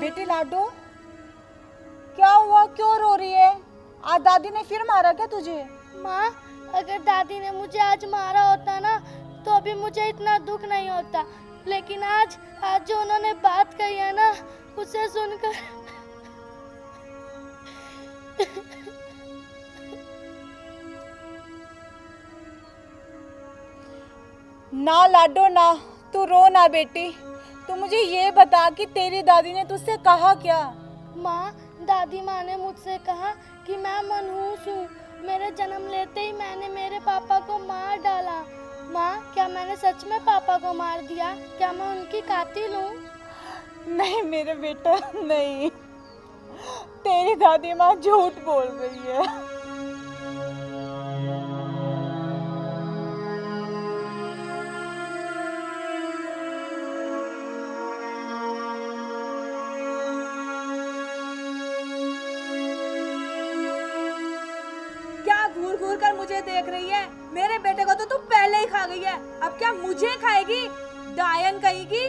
बेटी लाडो, क्या हुआ, क्यों रो रही है? आज दादी ने फिर मारा क्या तुझे? माँ, अगर दादी ने मुझे आज मारा होता ना तो अभी मुझे इतना दुख नहीं होता, लेकिन आज जो उन्होंने बात कही है ना उसे सुनकर ना लाडो ना, तू रो ना बेटी। तू मुझे ये बता कि तेरी दादी ने तुझसे कहा क्या? माँ, दादी माँ ने मुझसे कहा कि मैं मनहूस हूँ। मेरे जन्म लेते ही मैंने मेरे पापा को मार डाला। माँ, क्या मैंने सच में पापा को मार दिया? क्या मैं उनकी कातिल हूँ? नहीं मेरे बेटा, नहीं। तेरी दादी माँ झूठ बोल रही है। क्या घूर घूर कर मुझे देख रही है? मेरे बेटे को तो तू पहले ही खा गई है, अब क्या मुझे खाएगी? डायन कहेगी।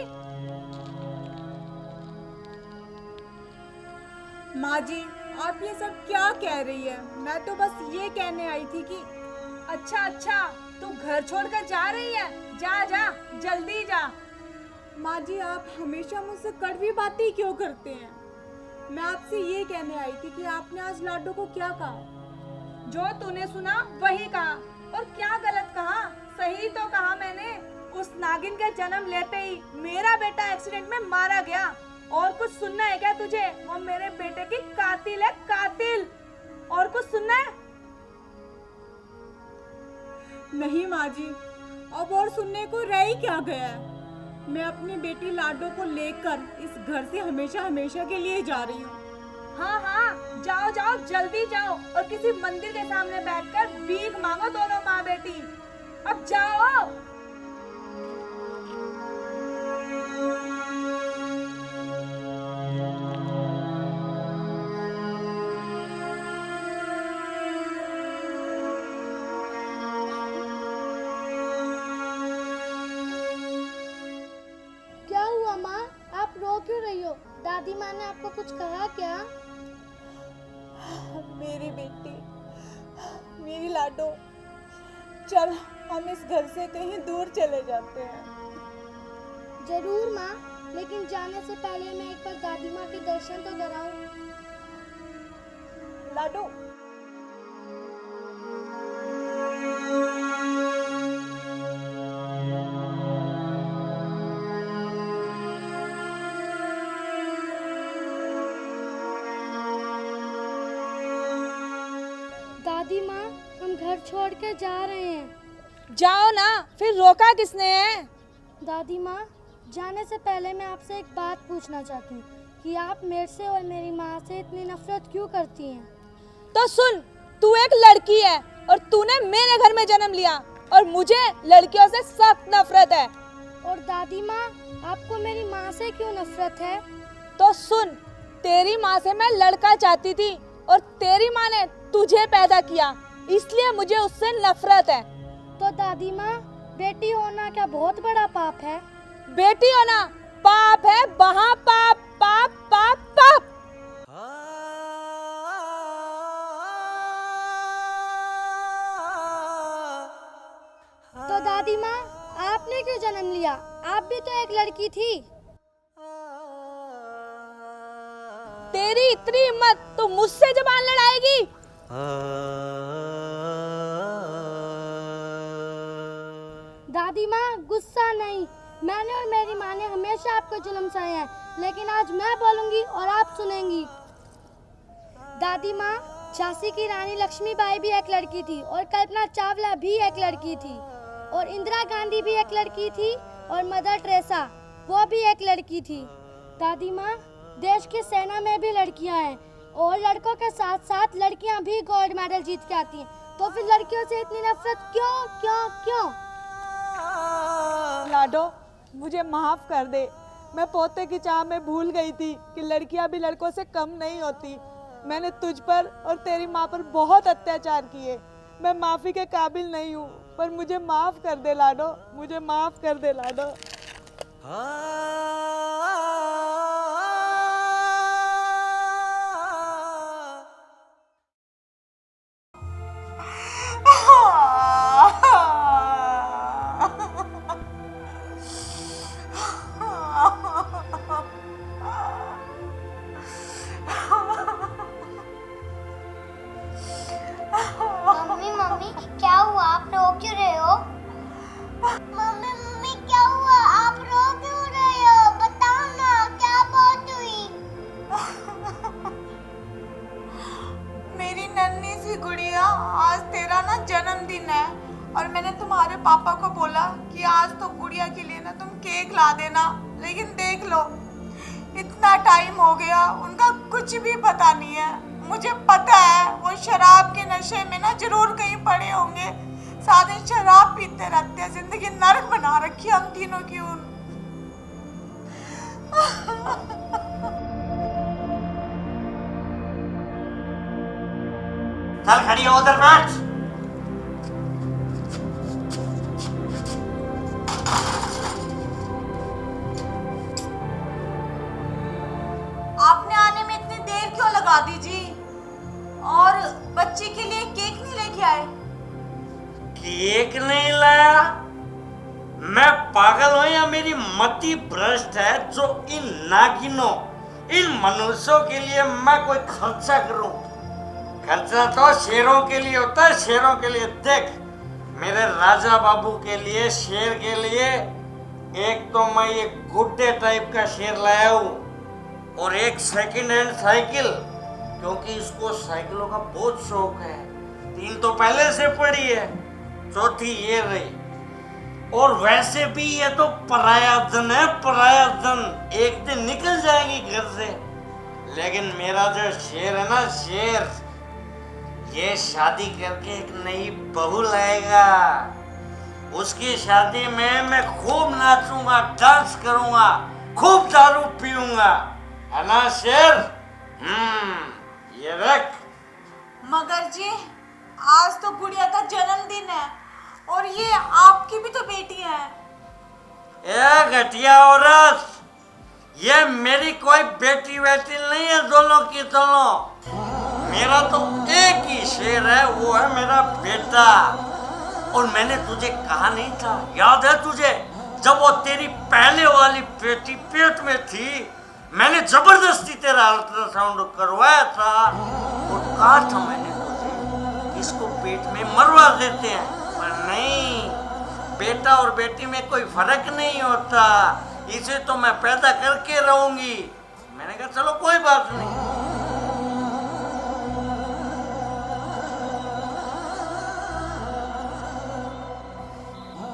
माँ जी, आप ये सब क्या कह रही है? मैं तो बस ये कहने आई थी कि अच्छा, तू घर छोड़कर जा रही है? जा जा, जल्दी जा। माँ जी, आप हमेशा मुझसे कड़वी बातें क्यों करते हैं? मैं आपसे ये कहने आई थी कि आपने आज लाडो को क्या कहा? जो तूने सुना वही कहा। और क्या गलत कहा? सही तो कहा मैंने। उस नागिन के जन्म लेते ही मेरा बेटा एक्सीडेंट में मारा गया। और कुछ सुनना है क्या तुझे? वो मेरे बेटे की कातिल है, कातिल। और कुछ सुनना है? नहीं माँ जी, अब और सुनने को रह ही क्या गया है। मैं अपनी बेटी लाडो को लेकर इस घर से हमेशा हमेशा के लिए जा रही हूँ। हाँ, जाओ जाओ, जल्दी जाओ और किसी मंदिर के सामने बैठकर भीख मांगो दोनों माँ बेटी। अब जाओ। क्या हुआ माँ? आप रो क्यों रही हो? दादी माँ ने आपको कुछ कहा क्या? मेरी बेटी, मेरी लाडो, चल हम इस घर से कहीं दूर चले जाते हैं। जरूर माँ, लेकिन जाने से पहले मैं एक बार दादी माँ के दर्शन तो कराऊं। लाडो, दादी माँ, हम घर छोड़ के जा रहे हैं। जाओ ना, फिर रोका किसने है? दादी माँ, जाने से पहले मैं आपसे एक बात पूछना चाहती हूँ कि आप मेरे से और मेरी माँ से इतनी नफरत क्यों करती हैं? तो सुन, तू एक लड़की है और तूने मेरे घर में जन्म लिया और मुझे लड़कियों से सख्त नफरत है। और दादी माँ, आपको मेरी माँ से क्यों नफरत है? तो सुन, तेरी माँ से मैं लड़का चाहती थी और तेरी माँ ने तुझे पैदा किया, इसलिए मुझे उससे नफरत है। तो दादी माँ, बेटी होना क्या बहुत बड़ा पाप है? बेटी होना पाप है, महापाप, पाप पाप पाप। तो दादी माँ, आपने क्यों जन्म लिया? आप भी तो एक लड़की थी। तेरी इतनी हिम्मत, तो मुझसे जबान लड़ाएगी? दादी माँ, गुस्सा नहीं। मैंने और मेरी माँ ने हमेशा आपको जुल्म सहे हैं, लेकिन आज मैं बोलूंगी और आप सुनेंगी। दादी माँ, झांसी की रानी लक्ष्मीबाई भी एक लड़की थी और कल्पना चावला भी एक लड़की थी और इंदिरा गांधी भी एक लड़की थी और मदर टेरेसा वो भी एक लड़की थी। दादी माँ, देश की सेना में भी लड़कियाँ हैं और लड़कों के साथ साथ लड़कियाँ भी गोल्ड मेडल जीत के आती हैं। तो फिर लड़कियों से इतनी नफरत क्यों क्यों क्यों? लाडो, मुझे माफ कर दे। मैं पोते की चाह में भूल गई थी कि लड़कियां भी लड़कों से कम नहीं होती। मैंने तुझ पर और तेरी माँ पर बहुत अत्याचार किए। मैं माफी के काबिल नहीं हूँ, पर मुझे माफ कर दे लाडो, मुझे माफ कर दे लाडो। बेटा, आज तेरा ना जन्मदिन है और मैंने तुम्हारे पापा को बोला कि आज तो गुड़िया के लिए ना तुम केक ला देना, लेकिन देख लो इतना टाइम हो गया, उनका कुछ भी पता नहीं है। मुझे पता है वो शराब के नशे में ना जरूर कहीं पड़े होंगे, साथ ही शराब पीते रहते हैं, जिंदगी नर्क बना रखी है हम तीनों की। चल खड़ी हो उधर बैठ। आपने आने में इतनी देर क्यों लगा दी जी? और बच्ची के लिए केक नहीं लेके आए? केक नहीं लाया? मैं पागल हूं या मेरी मति भ्रष्ट है जो इन नागिनों, इन मनुष्यों के लिए मैं कोई खर्चा करूं? खर्चा तो शेरों के लिए होता है, शेरों के लिए। देख, मेरे राजा बाबू के लिए, शेर के लिए एक तो मैं ये गुड्डे टाइप का शेर लाया हूं और एक सेकंड हैंड साइकिल, क्योंकि इसको साइकिलों का बहुत शौक है। 3 तो पहले से पड़ी है, चौथी ये रही। और वैसे भी ये तो पराया धन है, पराया धन। एक दिन निकल जाएंगी घर से, लेकिन मेरा जो शेर है ना, शेर, ये शादी करके एक नई बहू लाएगा। उसकी शादी में मैं खूब नाचूंगा, डांस करूंगा, खूब दारू पीऊंगा, है ना शेर? ये रख। मगर जी, आज तो गुड़िया का जन्मदिन है और ये आपकी भी तो बेटी है। ए घटिया औरत, ये मेरी कोई बेटी वेटी नहीं है, दोनों की दोनों। मेरा तो एक ही शेर है, वो है मेरा बेटा। और मैंने तुझे कहा नहीं था, याद है तुझे, जब वो तेरी पहले वाली बेटी पेट में थी, मैंने जबरदस्ती तेरा अल्ट्रासाउंड करवाया था और कहा था मैंने तुझे इसको पेट में मरवा देते हैं, पर नहीं, बेटा और बेटी में कोई फर्क नहीं होता, इसे तो मैं पैदा करके रहूंगी। मैंने कहा चलो कोई बात नहीं।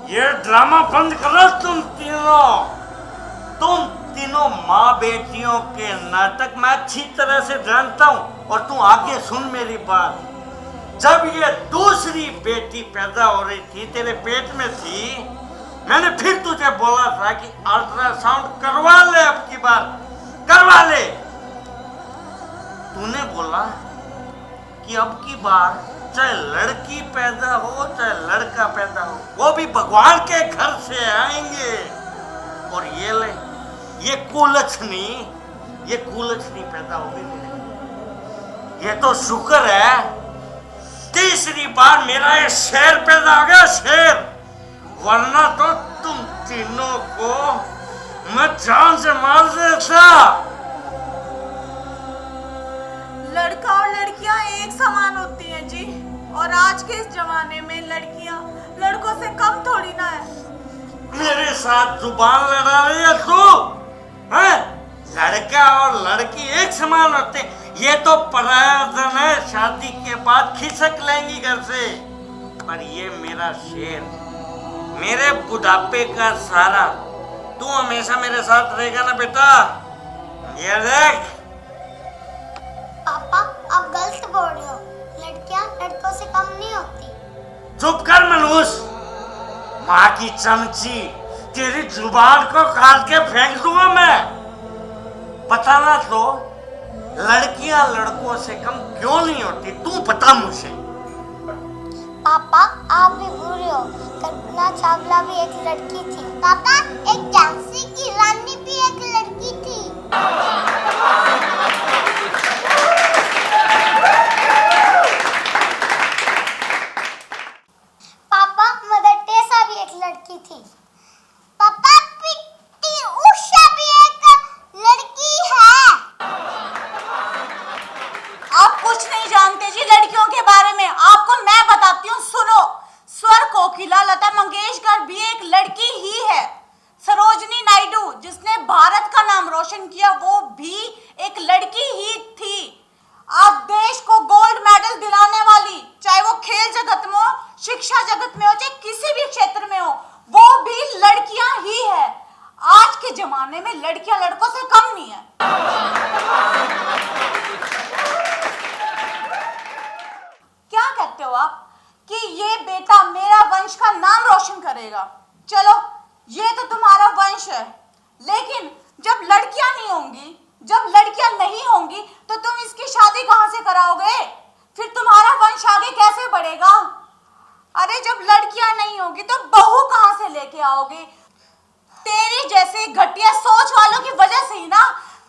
ये ड्रामा बंद करो तुम तीनों माँ बेटियों के नाटक मैं अच्छी तरह से जानता हूँ। और तू आगे सुन मेरी बात। जब ये दूसरी बेटी पैदा हो रही थी, तेरे पेट में थी, मैंने फिर तुझे बोला था कि अल्ट्रासाउंड करवा ले, अब की बार करवा ले। तूने बोला कि अब की बार चाहे लड़की पैदा हो चाहे लड़का पैदा हो, वो भी भगवान के घर से आएंगे। और ये ले, ये कुलछनी पैदा होगी मेरे। ये तो शुक्र है तीसरी बार मेरा ये शेर पैदा हो गया, शेर, वरना तो तुम तीनों को मैं जान से मार देता। लड़का और लड़कियां एक समान होती हैं जी, और आज के इस जमाने में लड़कियां लड़कों से कम थोड़ी ना है। मेरे साथ जुबान लड़ा रही है तू? हैं? लड़का और लड़की एक समान होते, ये तो पराया धन है, शादी के बाद खिसक लेंगी घर से। पर ये मेरा शेर, मेरे बुढ़ापे का सहारा, तू हमेशा मेरे साथ रहेगा ना बेटा? ये देख। पापा, आप गलत बोल रहे हो, लड़कियां लड़कों से कम नहीं होती। चुप कर मनहूस, माँ की चमची, तेरी जुबान को काट के फेंक दूंगा मैं। पता ना तो लड़कियां लड़कों से कम क्यों नहीं होती, तू बता मुझे। पापा, आप भी बुरे हो, कल्पना चावला भी एक लड़की थी। पापा, एक झांसी की रानी भी एक लड़की थी। पापा, मदर टेरेसा भी एक लड़की थी। पापा, पीटी उषा भी एक लड़की है। आप कुछ नहीं जानते जी लड़कियों के बारे में, आपको मैं बताती हूँ, सुनो। स्वर कोकिला लता मंगेशकर भी एक लड़की ही है। सरोजनी नायडू, जिसने भारत का नाम रोशन किया, वो भी करेगा। चलो ये तो तुम्हारा वंश है, लेकिन जब लड़कियां नहीं होंगी, जब लड़कियां नहीं होंगी तो तुम इसकी शादी कहां से कराओगे? फिर तुम्हारा वंश आगे कैसे बढ़ेगा? अरे जब लड़कियां नहीं होगी तो बहू कहां से लेके आओगे? तेरी जैसे घटिया सोच वालों की वजह से ही ना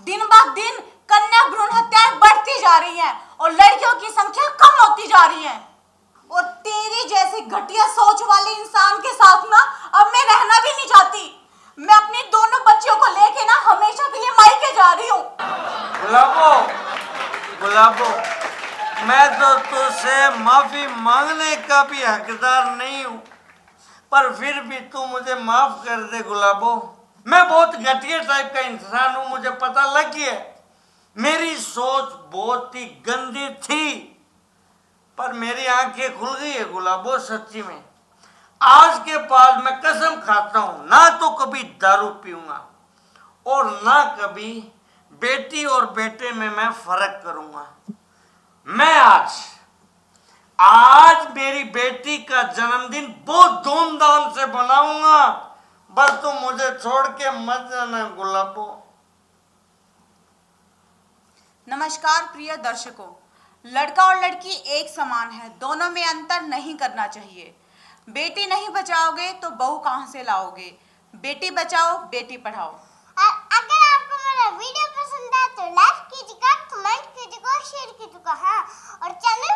दिन ब दिन कन्या भ्रूण हत्याएं बढ़ती जा रही हैं और लड़कियों की संख्या कम होती जा रही है। और तेरी जैसी घटिया सोच वाले इंसान के साथ ना अब मैं रहना भी नहीं चाहती। मैं अपनी दोनों बच्चियों को लेके ना हमेशा के लिए मायके जा रही हूँ। गुलाबो, गुलाबो, मैं तो तुझसे माफी मांगने का भी हकदार नहीं हूँ, पर फिर भी तू मुझे माफ कर दे गुलाबो। मैं बहुत घटिया टाइप का इंसान हूँ, मुझे पता लग गया। मेरी सोच बहुत ही गंदी थी, पर मेरी आंखें खुल गई है गुलाबो। सच्ची में आज के बाद मैं कसम खाता हूँ, ना तो कभी दारू पीऊंगा और ना कभी बेटी और बेटे में मैं फर्क करूंगा। मैं आज मेरी बेटी का जन्मदिन बहुत धूमधाम से मनाऊंगा। बस तुम मुझे छोड़ के मत जाना गुलाबो। नमस्कार प्रिय दर्शकों, लड़का और लड़की एक समान है, दोनों में अंतर नहीं करना चाहिए। बेटी नहीं बचाओगे तो बहू कहां से लाओगे? बेटी बचाओ, बेटी पढ़ाओ। और अगर आपको मेरा वीडियो पसंद है तो लाइक कीजिएगा, कमेंट कीजिएगा, शेयर कीजिएगा, हाँ, और चैनल